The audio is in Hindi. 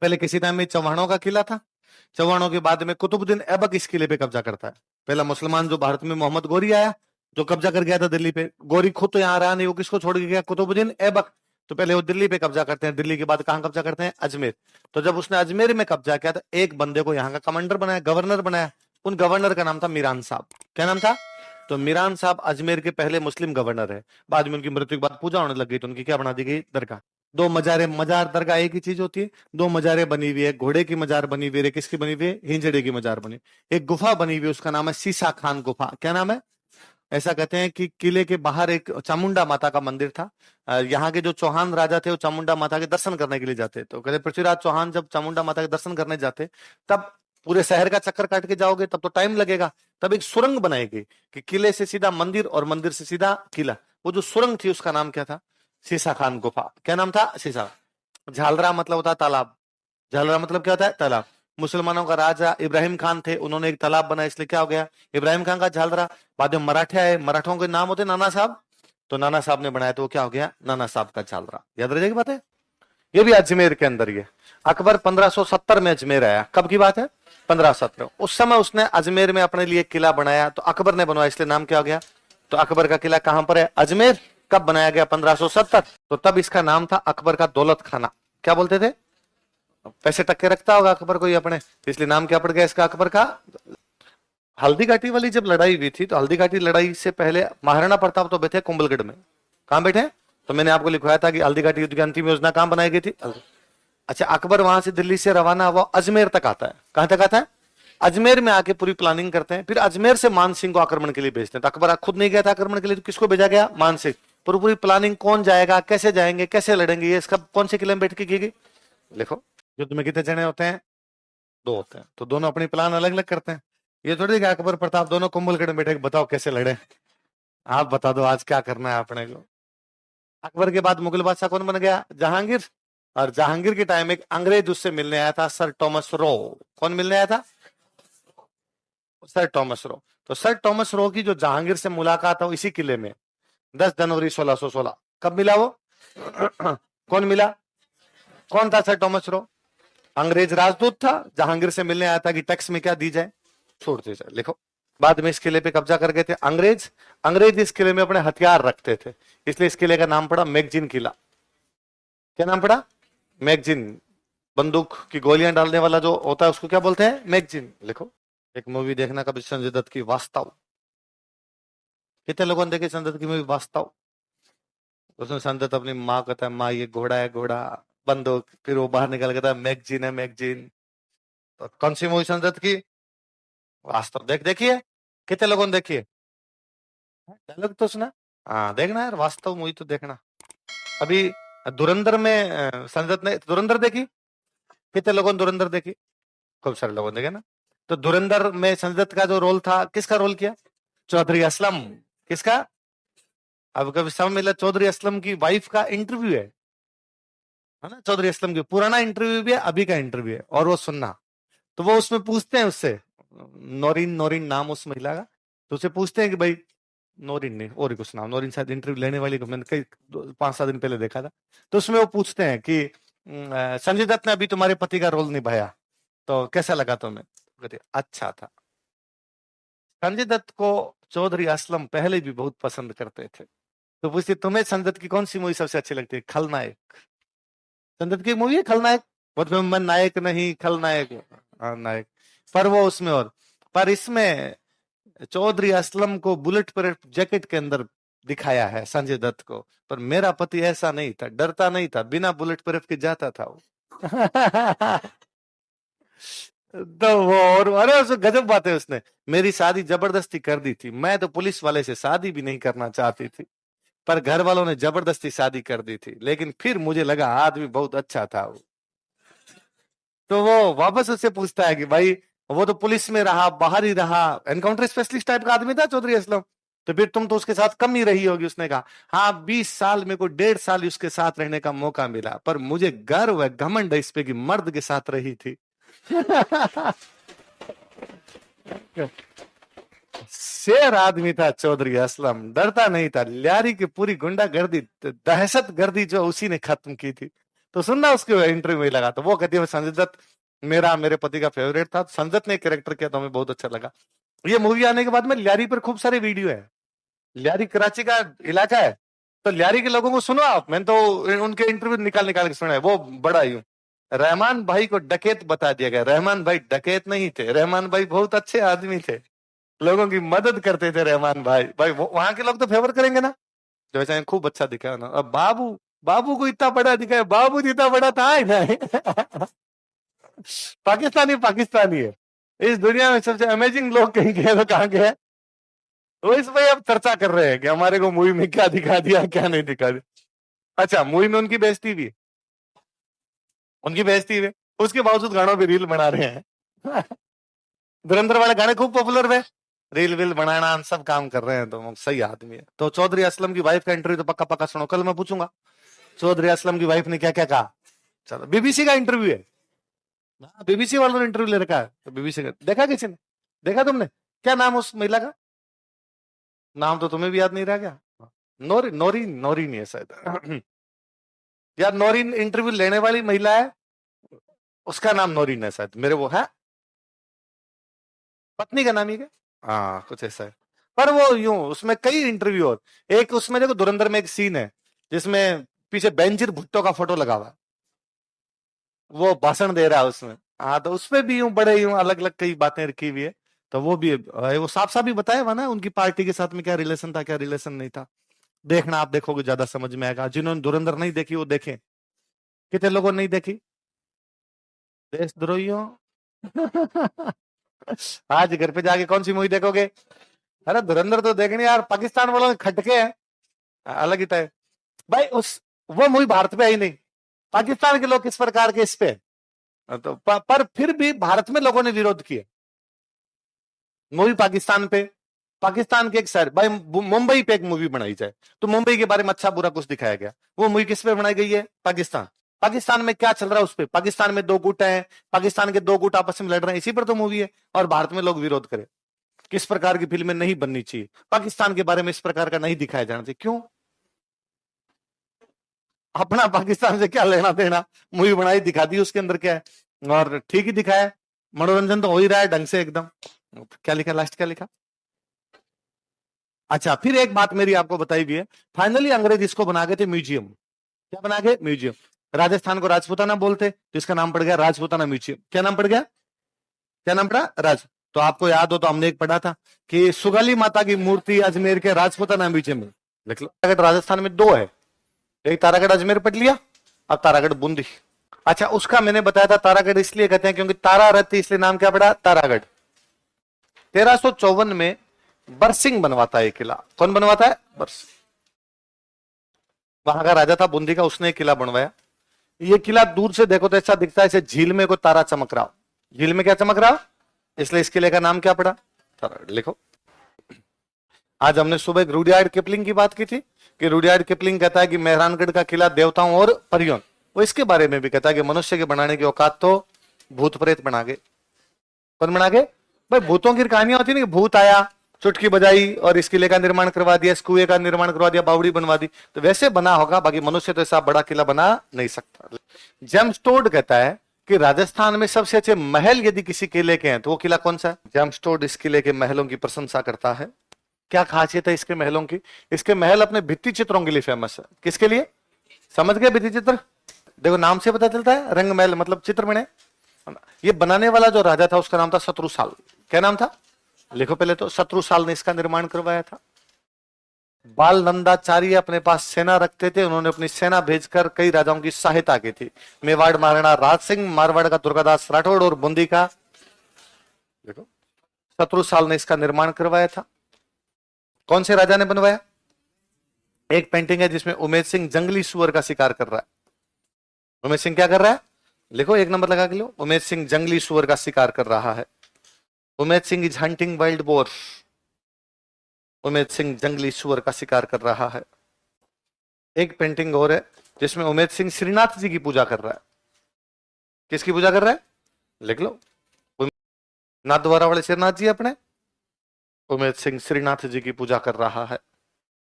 पहले किसी टाइम में चौहानों का किला था। चौहानों के बाद में कुतुबुद्दीन ऐबक इस किले पे कब्जा करता है। पहला मुसलमान जो भारत में मोहम्मद गोरी आया, जो कब्जा कर गया था दिल्ली पे। गोरी खुद तो यहाँ रहा नहीं, वो किसको छोड़ के गया? कुतुबुद्दीन ऐबक। तो पहले वो दिल्ली पे कब्जा करते हैं, दिल्ली के बाद कहाँ कब्जा करते हैं? अजमेर। तो जब उसने अजमेर में कब्जा किया तो एक बंदे को यहाँ का कमांडर बनाया, गवर्नर बनाया। उन गवर्नर का नाम था मीरान साहब। क्या नाम था? तो मीरान साहब अजमेर के पहले मुस्लिम गवर्नर है। बाद में उनकी मृत्यु के बाद पूजा होने लग गई, तो उनकी क्या बना दी गई? दरगाह। दो मजारे, मजार दरगाह एक ही चीज होती है। दो मजारें बनी हुई है, घोड़े की मजार बनी हुई है, किसकी बनी हुई है? हिंजड़े की मजार बनी। एक गुफा बनी हुई है, उसका नाम है सीसा खान गुफा। क्या नाम है? ऐसा कहते हैं कि किले के बाहर एक चामुंडा माता का मंदिर था। यहाँ के जो चौहान राजा थे वो चामुंडा माता के दर्शन करने के लिए जाते, तो कहते पृथ्वीराज चौहान जब चामुंडा माता के दर्शन करने जाते, तब पूरे शहर का चक्कर काट के जाओगे तब तो टाइम लगेगा। तब एक सुरंग बनाई गई कि किले से सीधा मंदिर और मंदिर से सीधा किला। वो जो सुरंग थी उसका नाम क्या था? सीसा खान गुफा। क्या नाम था? सीसा। झालरा मतलब होता है तालाब। झालरा मतलब क्या होता है? तालाब। मुसलमानों का राजा इब्राहिम खान थे, उन्होंने एक तालाब बनाया, इसलिए क्या हो गया? इब्राहिम खान का झालरा। बाद में मराठे आए, मराठों के नाम होते नाना साहब, तो नाना साहब ने बनाया, तो वो क्या हो गया? नाना साहब का झालरा। याद रह जाएगी बात है। ये भी अजमेर के अंदर ही है। अकबर 1570 में अजमेर आया। कब की बात है? 1570। उस समय उसने अजमेर में अपने लिए किला बनाया, तो अकबर ने बनवाया, इसलिए नाम क्या हो गया? तो अकबर का किला कहां पर है? अजमेर। कब बनाया गया? 1570। तो तब इसका नाम था अकबर का दौलत खाना। क्या बोलते थे? पैसे टक्के रखता होगा अकबर कोई अपने, इसलिए नाम क्या पड़ गया इसका? अकबर का। हल्दी घाटी वाली जब लड़ाई हुई थी, तो हल्दी घाटी लड़ाई से पहले महाराणा प्रताप तो बैठे कुंभलगढ़ में। कहां बैठे? तो मैंने आपको लिखवाया था कि हल्दी घाटी युद्ध की अंतिम योजना कहां बनाई गई थी? अच्छा, अकबर वहां से दिल्ली से रवाना हुआ, अजमेर तक आता है। कहां तक आता है? अजमेर में आके पूरी प्लानिंग करते हैं, फिर अजमेर से मान सिंह को आक्रमण के लिए भेजते हैं। तो अकबर खुद नहीं गया था आक्रमण के लिए, तो किसको भेजा गया? मान सिंह। पूरी पूरी प्लानिंग, कौन जाएगा, कैसे जाएंगे, कैसे लड़ेंगे, ये इसका कौन से किले में बैठ के की गई? लिखो। युद्ध में कितने जने होते हैं? दो होते हैं, तो दोनों अपनी प्लान अलग अलग करते हैं। ये थोड़ी कि अकबर प्रताप दोनों कुंभलगढ़ में बैठे बताओ कैसे लड़े। आप बता दो आज क्या करना है अपने को। अकबर के बाद मुगल बादशाह कौन बन गया? जहांगीर। और जहांगीर के टाइम एक अंग्रेज उससे मिलने आया था, सर टॉमस रो। कौन मिलने आया था? Sir Thomas Roe. तो सर टॉमस रो की जो जहांगीर से मुलाकात है वो इसी किले में, 10 जनवरी 1616। कब मिला वो? कौन मिला? कौन था सर टॉमस रो? अंग्रेज राजदूत था, जहांगीर से मिलने आया था कि टैक्स में क्या दी जाए, छोड़ दी जाए। लिखो। बाद में इस किले पे कब्जा कर गए थे अंग्रेज। अंग्रेज इस किले में अपने हथियार रखते थे, इसलिए इस किले का नाम पड़ा मैगजीन किला। क्या नाम पड़ा? मैगजीन। बंदूक की गोलियां डालने वाला जो होता है उसको क्या बोलते हैं? मैगजीन। लिखो। एक मूवी देखना कभी, संजय दत्त की वास्तव। कितने लोगों ने देखी संजय दत्त की मूवी वास्तव? उसमें संजय दत्त अपनी माँ कहता है, माँ ये घोड़ा है घोड़ा, बंदूक, फिर वो बाहर निकल कहता है मैगजीन है मैगजीन। तो कौन सी मूवी संजय दत्त की? वास्तव। देखिए, कितने लोगों ने देखी है? डायलॉग तो सुना। हाँ देखना यार, वास्तव मूवी तो देखना। अभी धुरंधर में संजय दत्त ने धुरंधर देखी। कितने लोगों ने धुरंधर देखी? खूब सारे लोगों ने देखे ना। तो धुरंधर में संजय दत्त का जो रोल था, किसका रोल किया? चौधरी असलम। किसका? अब कभी समय मिला, चौधरी असलम की वाइफ का इंटरव्यू है ना। चौधरी असलम की पुराना इंटरव्यू भी है, अभी का इंटरव्यू है, और वो सुनना। तो वो उसमें पूछते हैं उससे, नौरीन, नौरीन नाम उस महिला का। तो उसे पूछते हैं कि भाई, नौरीन नहीं और ही कुछ नाम, नौरीन शायद इंटरव्यू लेने वाली को मैंने कई 5-7 दिन पहले देखा था। तो उसमें वो पूछते हैं कि संजय दत्त ने अभी तुम्हारे पति का रोल निभाया, तो कैसा लगा तुम्हें? कहते अच्छा था। संजय दत्त को चौधरी असलम पहले भी बहुत पसंद करते थे। तो पूछते तुम्हें संजय दत्त की कौन सी मूवी सबसे अच्छी लगती है? खलनायक। संजय दत्त की मूवी है खलनायक। मतलब मैं नायक नहीं, खलनायक। हाँ नायक। पर वो उसमें, और पर इसमें चौधरी असलम को बुलेट प्रूफ जैकेट के अंदर दिखाया है संजय दत्त को। पर मेरा पति ऐसा नहीं था, डरता नहीं था, बिना बुलेट प्रूफ के जाता था वो। तो वो, और अरे उसमें गजब बात है, उसने मेरी शादी जबरदस्ती कर दी थी, मैं तो पुलिस वाले से शादी भी नहीं करना चाहती थी, पर घर वालों ने जबरदस्ती शादी कर दी थी, लेकिन फिर मुझे लगा आदमी बहुत अच्छा था वो। तो वो वापस उससे पूछता है कि भाई, वो तो पुलिस में रहा, बाहर ही रहा, एनकाउंटर स्पेशलिस्ट टाइप का आदमी था चौधरी असलम, तो फिर तुम तो उसके साथ कम ही रही होगी। उसने कहा हाँ 20 साल, मेरे को 1.5 साल उसके साथ रहने का मौका मिला, पर मुझे गर्व है, घमंड है इस पे कि मर्द के साथ रही थी। शेर आदमी था चौधरी असलम, डरता नहीं था। लियारी की पूरी गुंडागर्दी, दहशत गर्दी जो उसी ने खत्म की थी। तो सुनना उसके इंटरव्यू में लगा, तो वो कहती है संजय दत्त मेरे पति का फेवरेट था, संजय दत्त ने कैरेक्टर किया तो हमें बहुत अच्छा लगा। ये मूवी आने के बाद में लियारी पर खूब सारे वीडियो है। लियारी कराची का इलाका है, तो लियारी के लोगों को सुनो आप, मैंने तो उनके इंटरव्यू निकाल निकाल के सुना है, वो बड़ा यूं रहमान भाई को डकैत बता दिया गया। रहमान भाई डकैत नहीं थे, रहमान भाई बहुत अच्छे आदमी थे, लोगों की मदद करते थे रहमान भाई। भाई वहां के लोग तो फेवर करेंगे ना, जो ऐसा खूब अच्छा दिखाया ना। अब बाबू, बाबू को इतना बड़ा दिखाया, बाबू जितना बड़ा था ही नहीं। पाकिस्तानी पाकिस्तानी है, इस दुनिया में सबसे अमेजिंग लोग कहीं गए तो कहाँ गए, वो इस भाई अब चर्चा कर रहे हैं कि हमारे को मूवी में क्या दिखा दिया क्या नहीं दिखा दिया। अच्छा मूवी में उनकी बेइज्जती भी है, उनकी बेइज्जती है, उसके बावजूद गानों पे रील बना रहे हैं। धुरंधर वाले गाने खूब पॉपुलर हुए, रील वील बनाना सब काम कर रहे हैं, तो सही आदमी है। तो चौधरी असलम की वाइफ का इंटरव्यू तो पक्का पक्का सुनो, कल मैं पूछूंगा चौधरी असलम की वाइफ ने क्या क्या कहा। चलो बीबीसी का इंटरव्यू है, बीबीसी वालों ने इंटरव्यू ले रखा है, तो बीबीसी का देखा किसी ने, देखा तुमने? क्या नाम उस महिला का, नाम तो तुम्हें भी याद नहीं रहा क्या? नौरीन, नौरीन, नौरीन है शायद। यार नौरीन इंटरव्यू लेने वाली महिला है, उसका नाम नौरीन है शायद, मेरे वो है पत्नी का नाम ही क्या, हाँ कुछ ऐसा है। पर वो यूं उसमें कई इंटरव्यू, और एक उसमें देखो धुरंधर में एक सीन है जिसमें पीछे बेंजीर भुट्टो का फोटो लगा हुआ है, वो भाषण दे रहा है उसमें। हाँ तो उसमें भी यूं बड़े यूं अलग अलग कई बातें रखी हुई है, तो वो भी वो साफ साफ भी बताया हुआ ना उनकी पार्टी के साथ में क्या रिलेशन था क्या रिलेशन नहीं था। देखना, आप देखोगे ज्यादा समझ में आएगा। जिन्होंने धुरंधर नहीं देखी वो देखें। कितने लोगों ने नहीं देखी? देशद्रोहियों। आज घर पे जाके कौन सी मूवी देखोगे? अरे धुरंधर तो देखनी यार, पाकिस्तान वालों के खटके हैं अलग ही टाइप भाई। उस वो मूवी भारत पे आई नहीं, पाकिस्तान के लोग किस प्रकार के इस पे, तो पर फिर भी भारत में लोगों ने विरोध किया मूवी पाकिस्तान पे। पाकिस्तान के एक शहर भाई मुंबई पे एक मूवी बनाई जाए तो मुंबई के बारे में अच्छा बुरा कुछ दिखाया गया, वो मूवी किस पे बनाई गई है? पाकिस्तान। पाकिस्तान में क्या चल रहा है उस पे, पाकिस्तान में दो गुट हैं, पाकिस्तान के दो गुट आपस में लड़ रहे हैं, इसी पर तो मूवी है। और भारत में लोग विरोध करें, किस प्रकार की फिल्में नहीं बननी चाहिए, पाकिस्तान के बारे में इस प्रकार का नहीं दिखाया जाना चाहिए। क्यों? अपना पाकिस्तान से क्या लेना देना, मूवी बनाई दिखा दी, उसके अंदर क्या है, और ठीक ही दिखाया, मनोरंजन तो हो ही रहा है ढंग से एकदम। क्या लिखा लास्ट, क्या लिखा? अच्छा फिर एक बात मेरी आपको बताई भी है, फाइनली अंग्रेज इसको बना गए थे म्यूजियम। क्या बना गए? म्यूजियम। राजस्थान को राजपूताना बोलते तो इसका नाम पड़ गया राजपूताना म्यूजियम। क्या नाम पड़ गया? क्या नाम पड़ा? राज। तो आपको याद हो तो हमने एक पढ़ा था कि सुगाली माता की मूर्ति अजमेर के राजपूताना म्यूजियम में। लिख लो, तारागढ़ राजस्थान में दो है, एक तारागढ़ अजमेर पढ़ लिया, अब तारागढ़ बूंदी। अच्छा उसका मैंने बताया था तारागढ़ इसलिए कहते हैं क्योंकि तारा रहती, इसलिए नाम क्या पड़ा? तारागढ़। 1354 में बरसिंह बनवाता है किला। कौन बनवाता है? बरसिंह। वहां का राजा था बूंदी का, उसने किला बनवाया। ये किला दूर से देखो तो ऐसा दिखता है जैसे झील में कोई तारा चमक रहा हो। झील में क्या चमक रहा हो, इसलिए इस किले का नाम क्या पड़ा? तारागढ़। लिखो, आज हमने सुबह रुडयार्ड किपलिंग की बात की थी कि रुडयार्ड किपलिंग कहता है कि मेहरानगढ़ का किला देवताओं और परियों, वो इसके बारे में भी कहता है कि मनुष्य के बनाने की औकात तो भूत प्रेत बना गए। कौन बना गए भाई? भूतों की कहानियां होती है ना, भूत आया चुटकी बजाई और इस किले का निर्माण करवा दिया, इस कुएं का निर्माण करवा दिया, बावड़ी बनवा दी, तो वैसे बना होगा, बाकी मनुष्य तो ऐसा बड़ा किला बना नहीं सकता। जेम्स टोड कहता है कि राजस्थान में सबसे अच्छे महल यदि किसी किले के हैं तो वो किला कौन सा है? जेम्स टोड इस किले के महलों की प्रशंसा करता है। क्या खासियत है इसके महलों की? इसके महल अपने भित्ति चित्रों के लिए फेमस है। किसके लिए? समझ गए? भित्ति चित्र, देखो नाम से पता चलता है, रंग महल मतलब चित्र बने। ये बनाने वाला जो राजा था उसका नाम था शत्रुसाल। क्या नाम था? लिखो पहले तो, शत्रुसाल ने इसका निर्माण करवाया था। बाल नंदाचार्य अपने पास सेना रखते थे, उन्होंने अपनी सेना भेजकर कई राजाओं की सहायता की थी। मेवाड़ महाराणा राज सिंह, मारवाड़ का दुर्गादास राठौड़ और बूंदी का देखो शत्रुसाल ने इसका निर्माण करवाया था। कौन से राजा ने बनवाया? एक पेंटिंग है जिसमें उमेश सिंह जंगली सुअर का शिकार कर रहा है। उमेश सिंह क्या कर रहा है? लिखो, एक नंबर लगा के लो, उमेश सिंह जंगली सुअर का शिकार कर रहा है। Umesh Singh is hunting wild boar. Umesh Singh जंगली सुअर का शिकार कर रहा है। एक पेंटिंग और है जिसमें उमेश सिंह श्रीनाथ जी की पूजा कर रहा है। किसकी पूजा कर रहा है? लिख लो, नाथ द्वारा वाले श्रीनाथ जी अपने, उमेश सिंह श्रीनाथ जी की पूजा कर रहा है।